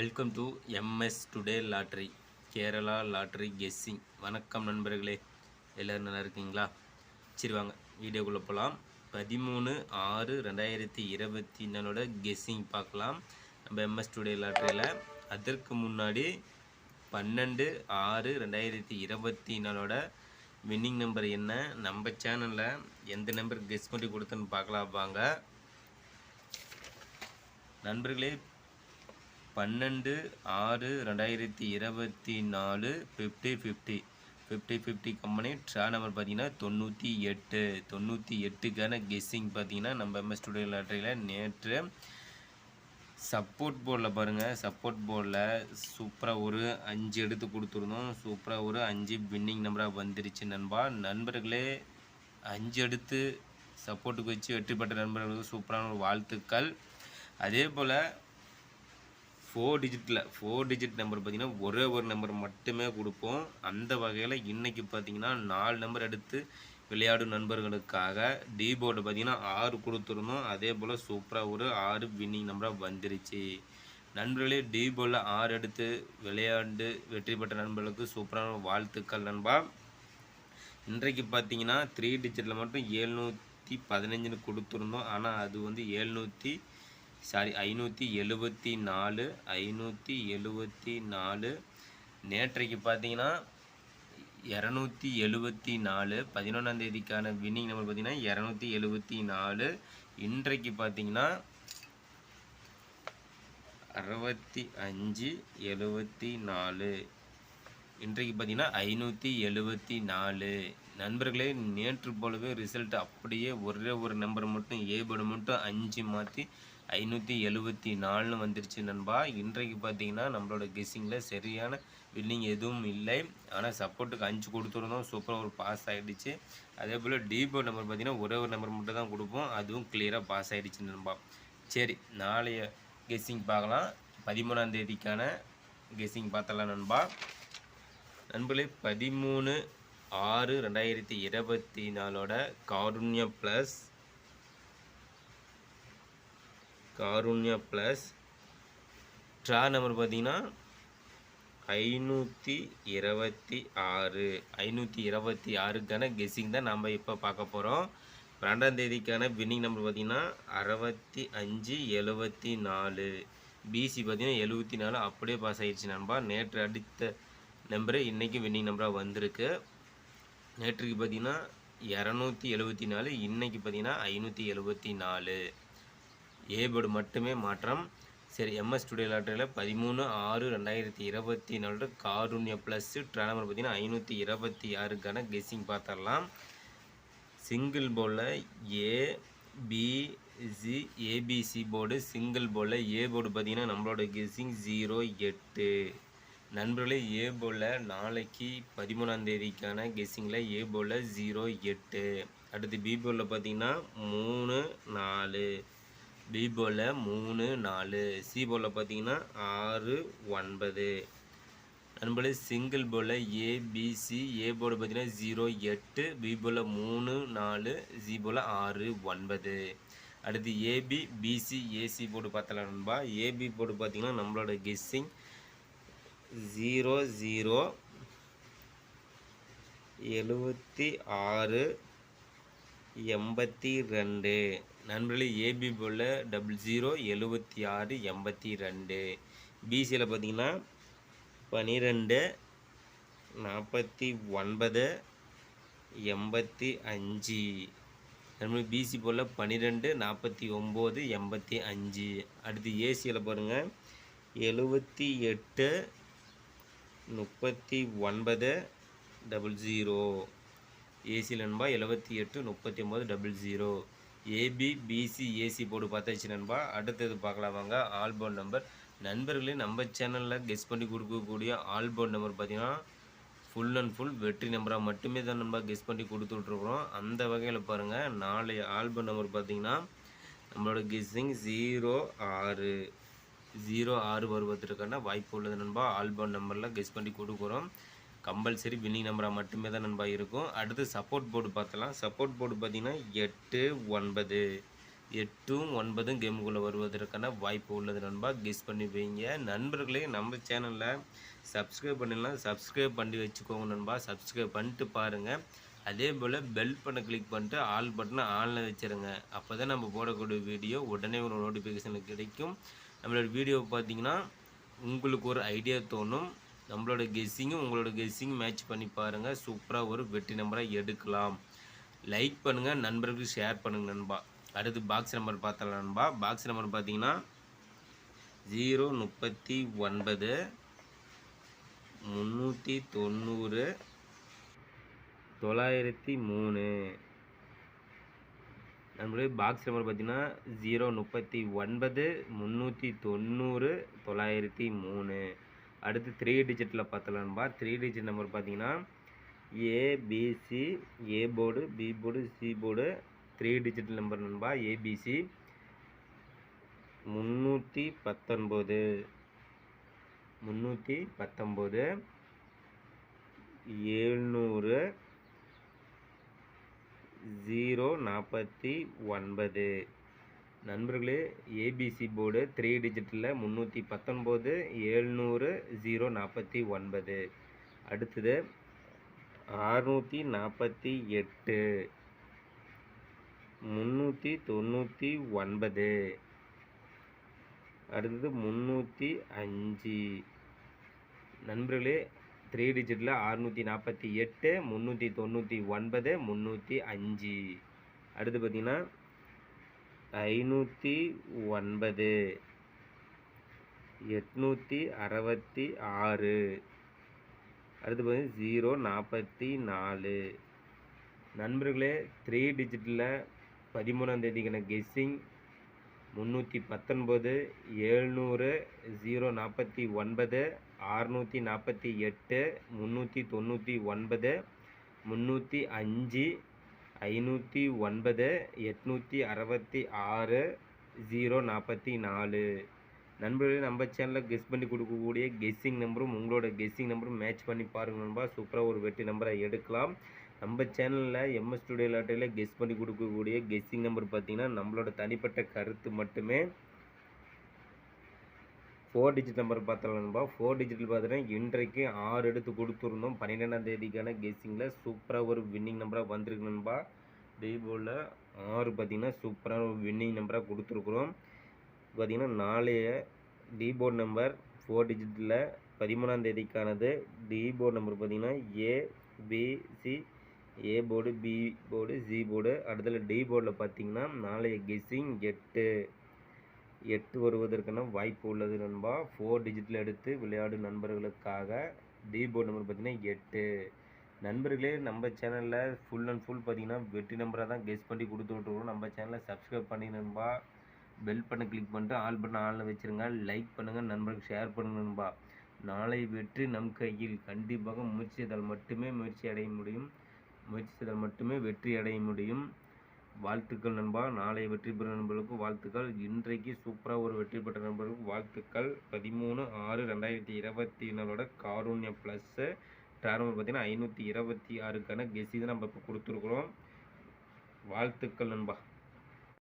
Welcome to MS today lottery Kerala lottery guessing. வணக்கம் நண்பர்களே, எல்லோரும் நல்லா இருக்கீங்களா? சரி வாங்க வீடியோக்குள்ளே போகலாம். 13/6/2024 கெஸ்ஸிங் பார்க்கலாம் நம்ம எம்எஸ் டுடே லாட்ரியில். அதற்கு முன்னாடி 12/6/2024 வின்னிங் நம்பர் என்ன, நம்ம சேனலில் எந்த நம்பர் கெஸ் பண்ணி கொடுத்தோன்னு பார்க்கலாம் வாங்க நண்பர்களே. 12/6/2024 50/50 கம்பெனி ட்ரா நம்பர் பார்த்தீங்கன்னா 98 கெஸ்ஸிங் பார்த்தீங்கன்னா நம்ம எம்எஸ் ஸ்டுடியோ லாட்டரியில் நேற்று சப்போர்ட் போர்டில் பாருங்கள். சப்போர்ட் போர்டில் சூப்பராக ஒரு 5 எடுத்து கொடுத்துருந்தோம். சூப்பராக ஒரு 5 வின்னிங் நம்பராக வந்துருச்சு நண்பர்களே. 5 எடுத்து சப்போர்ட்டுக்கு வச்சு வெற்றி பெற்ற நண்பர்களுக்கு சூப்பரான ஒரு வாழ்த்துக்கள். அதே போல் 4 டிஜிட் நம்பர் பார்த்திங்கன்னா ஒரே ஒரு நம்பர் மட்டுமே கொடுப்போம். அந்த வகையில் இன்றைக்கி பார்த்திங்கன்னா 4 நம்பர் எடுத்து விளையாடும் நண்பர்களுக்காக டி போர்டு பார்த்திங்கன்னா 6 கொடுத்துருந்தோம். அதே போல் சூப்பராக ஒரு 6 வின்னிங் நம்பராக வந்துருச்சு நண்பர்களே. டி போர்டில் 6 எடுத்து விளையாண்டு வெற்றி பெற்ற நண்பர்களுக்கு சூப்பரான வாழ்த்துக்கள் நண்பா. இன்றைக்கு பார்த்திங்கன்னா 3 டிஜிட்டில் மட்டும் 715 கொடுத்துருந்தோம். ஆனால் அது வந்து 574. நேற்றைக்கு பார்த்தீங்கன்னா 274. 11ஆம் தேதிக்கான வின்னிங் நம்பர் பார்த்தீங்கன்னா 274. இன்றைக்கு பார்த்தீங்கன்னா 6574. இன்றைக்கு பார்த்தீங்கன்னா 574 நண்பர்களே. நேற்று போலவே ரிசல்ட் அப்படியே ஒரே ஒரு நம்பர் மட்டும் ஏபோர்டு மட்டும் 5 மாற்றி 574 வந்துருச்சு நண்பா. இன்றைக்கு பார்த்தீங்கன்னா நம்மளோட கெஸ்ஸிங்கில் சரியான வின்னிங் எதுவும் இல்லை. ஆனால் சப்போர்ட்டுக்கு 5 கொடுத்துருந்தோம். சூப்பராக ஒரு பாஸ் ஆகிடுச்சு. அதே போல் டி போர்டு நம்பர் பார்த்தீங்கன்னா ஒரே ஒரு நம்பர் மட்டும் தான் கொடுப்போம். அதுவும் கிளியராக பாஸ் ஆகிடுச்சு நண்பா. சரி, நாளைய கெஸ்ஸிங் பார்க்கலாம். 13ஆம் தேதிக்கான கெஸ்ஸிங் பார்த்தலாம் நண்பா. நண்பர்களே, 13/6/2024 காருண்யா ப்ளஸ் ட்ரா நம்பர் பார்த்தீங்கன்னா 526 கெஸ்ஸிங் தான் நம்ம இப்போ பார்க்க போகிறோம். 2ஆம் தேதிக்கான வின்னிங் நம்பர் பார்த்தீங்கன்னா 6574. பிசி பார்த்தீங்கன்னா 74 அப்படியே பாஸ் ஆகிடுச்சு நண்பா. நேற்று அடித்த நம்பரு இன்றைக்கி வின்னிங் நம்பராக வந்திருக்கு. நேற்றுக்கு பார்த்தீங்கன்னா 274, இன்றைக்கி பார்த்தீங்கன்னா 574. ஏபோர்டு மட்டுமே மாற்றம். சரி, எம்எஸ் ஸ்டுடியோ லாட்டரியில் 13/6/2024 காருண்யா ப்ளஸ் ட்ரா நம்பர் பார்த்தீங்கன்னா 526 கெஸ்ஸிங் பார்த்துடலாம். சிங்கிள் போர்டில் ஏபிசி போர்டு சிங்கிள் போர்டில் ஏ போர்டு பார்த்தீங்கன்னா நம்மளோட கெஸ்ஸிங் 08 நண்பர்களே. ஏ போர்டில் நாளைக்கு 13ஆம் தேதிக்கான கெஸ்ஸிங்கில் ஏ போர்டில் 08. அடுத்து பி போர்டில் பார்த்தீங்கன்னா 34. பி போர்டில் 34. சி போர்டில் பார்த்தீங்கன்னா 69 நண்பர்களே. சிங்கிள் போர்டில் ஏபிசி ஏ போர்டு பார்த்தீங்கன்னா 08, பி போர்டில் 34, சி போர்டில் 69. அடுத்து ஏபி பிசி ஏசி போர்டு பார்த்தலாம் நண்பா. ஏபி போர்டு பார்த்தீங்கன்னா நம்மளோட கெஸ்ஸிங் 00 76 82 நண்பர்களே. ஏபி போல் 00 76 82. பிசியில் பார்த்தீங்கன்னா 12 49 85 நண்பர்களே. பிசி போல் 12 49 85. அடுத்து ஏசியில் பாருங்கள் 78 39 00. ஏசியில் நண்பா 78 39 00. ஏபி பிசி ஏசி போர்டு பார்த்தாச்சு நண்பா. அடுத்தது பார்க்கலாம் வாங்க. ஆல்போர்ட் நம்பர் நண்பர்களே, நம்ம சேனலில் கெஸ் பண்ணி கொடுக்கக்கூடிய ஆல்போர்ட் நம்பர் பார்த்திங்கன்னா ஃபுல் அண்ட் ஃபுல் வெற்றி நம்பராக மட்டுமே தான் நண்பா கெஸ் பண்ணி கொடுத்துட்ருக்குறோம். அந்த வகையில் பாருங்கள், நாளைய ஆல்போர்ட் நம்பர் பார்த்திங்கன்னா நம்மளோட கெஸ்ஸிங் 06 வருவதற்கான வாய்ப்பு உள்ளது நண்பா. ஆல்போர்ட் நம்பரில் கெஸ் பண்ணி கொடுக்குறோம். கம்பல்சரி வின்னிங் நம்பராக மட்டுமே தான் நண்பா இருக்கும். அடுத்து சப்போர்ட் போர்டு பார்த்தலாம். சப்போர்ட் போர்டு பார்த்திங்கன்னா 8 9 8ம் 9ம் கேமுக்குள்ளே வருவதற்கான வாய்ப்பு உள்ளது நண்பா. கெஸ் பண்ணி வைங்க. நண்பர்களே நம்ம சேனலில் சப்ஸ்கிரைப் பண்ணலாம், சப்ஸ்கிரைப் பண்ணி வச்சுக்கோங்க நண்பா. சப்ஸ்கிரைப் பண்ணிட்டு பாருங்கள். அதே போல் பெல் பட்டனை கிளிக் பண்ணிட்டு ஆல் பட்டனை ஆனில் வச்சுருங்க. அப்போ தான் நம்ம போடக்கூடிய வீடியோ உடனே ஒரு நோட்டிஃபிகேஷன் கிடைக்கும். நம்மளோட வீடியோ பார்த்தீங்கன்னா உங்களுக்கு ஒரு ஐடியா தோணும். நம்மளோட கெஸ்ஸிங்கும் உங்களோட கெஸ்ஸிங் மேட்ச் பண்ணி பாருங்கள். சூப்பராக ஒரு வெற்றி நம்பராக எடுக்கலாம். லைக் பண்ணுங்கள், நண்பர்களுக்கு ஷேர் பண்ணுங்கள் நண்பா. அடுத்து பாக்ஸ் நம்பர் பார்த்தலாம் நண்பா. பாக்ஸ் நம்பர் பார்த்தீங்கன்னா 039 390 903. நம்மளுடைய பாக்ஸ் நம்பர் பார்த்தீங்கன்னா 039 390 903. அடுத்து 3 டிஜிட்டில் பார்த்தலாம் நண்பா. 3 டிஜிட் நம்பர் பார்த்தீங்கன்னா ABC, A board, B board, C board, 3 digit number நண்பா. ஏபிசி 319 700 049. நண்பர்களே, ஏபிசி போர்டு 3 டிஜிட்டில் 319 700 049. அடுத்தது 648 399. அடுத்தது 305. நண்பர்களே, 3 டிஜிட்டில் 648 399 305. அடுத்து பார்த்தீங்கன்னா 509 866. அடுத்து பார்த்தீங்கன்னா 044. நண்பர்களே, 3 டிஜிட்டில் 13ஆம் தேதிக்கான கெஸ்ஸிங் 319 700 049 648 399 305 509 866 044. நண்பர்களே, நம்ம சேனலில் கெஸ் பண்ணி கொடுக்கக்கூடிய கெஸ்ஸிங் நம்பரும் உங்களோட கெஸ்ஸிங் நம்பரும் மேட்ச் பண்ணி பாருங்கள் நண்பா. சூப்பராக ஒரு வெற்றி நம்பரை எடுக்கலாம். நம்ம சேனலில் எம்எஸ் ஸ்டுடியோ லாட்டரியில் கெஸ் பண்ணி கொடுக்கக்கூடிய கெஸ்ஸிங் நம்பர் பார்த்தீங்கன்னா நம்மளோட தனிப்பட்ட கருத்து மட்டுமே. 4 டிஜிட் நம்பர் பார்த்தலாம் நண்பா. 4 டிஜிட்டில் பார்த்தீங்கன்னா இன்றைக்கு 6 எடுத்து கொடுத்துருந்தோம். 12ஆம் தேதிக்கான கெஸ்ஸிங்கில் சூப்பராக ஒரு வின்னிங் நம்பராக வந்திருக்கு நண்பா. இதே போல் 6 பார்த்தீங்கன்னா சூப்பராக ஒரு வின்னிங் நம்பராக கொடுத்துருக்குறோம். பார்த்தீங்கன்னா நாளைய டி போர்டு நம்பர் 4 டிஜிட்டில் 13ஆம் தேதிக்கானது. டி போர்டு நம்பர் பார்த்தீங்கன்னா ABC, A board, B board, C board. அடுத்தது டி போர்டில் பார்த்தீங்கன்னா நாளைய கெஸ்ஸிங் 8 வருவதற்கான வாய்ப்பு உள்ளது நண்பா. 4 டிஜிட்டில் எடுத்து விளையாடு நண்பர்களுக்காக டி போர்டு நம்பர் பார்த்தீங்கன்னா 8. நண்பர்களே, நம்ம சேனலில் ஃபுல் அண்ட் ஃபுல் பார்த்தீங்கன்னா வெற்றி நம்பராக தான் கெஸ் பண்ணி கொடுத்துட்ருக்கோம். நம்ம சேனலை சப்ஸ்கிரைப் பண்ணி நண்பா. பெல் பட்டனை கிளிக் பண்ணிட்டு ஆல் பட்டன் ஆனில் வச்சுருங்க. லைக் பண்ணுங்கள், நண்பர்களுக்கு ஷேர் பண்ணுங்கள் நண்பா. நாளை வெற்றி நம் கையில். கண்டிப்பாக முயற்சி செய்தால் மட்டுமே வெற்றி அடைய முடியும். வாழ்த்துக்கள் நண்பா. நாளை வெற்றி பெறும் நண்பர்களுக்கு வாழ்த்துக்கள். இன்றைக்கு சூப்பராக ஒரு வெற்றி பெற்ற நண்பர்களுக்கு வாழ்த்துக்கள். 13/6/2024 காருண்யா ப்ளஸ்ஸு டேர்மல் பார்த்தீங்கன்னா 526க்கான கெஸ்ஸி தான் நம்ம இப்போ கொடுத்துருக்குறோம். வாழ்த்துக்கள் நண்பா.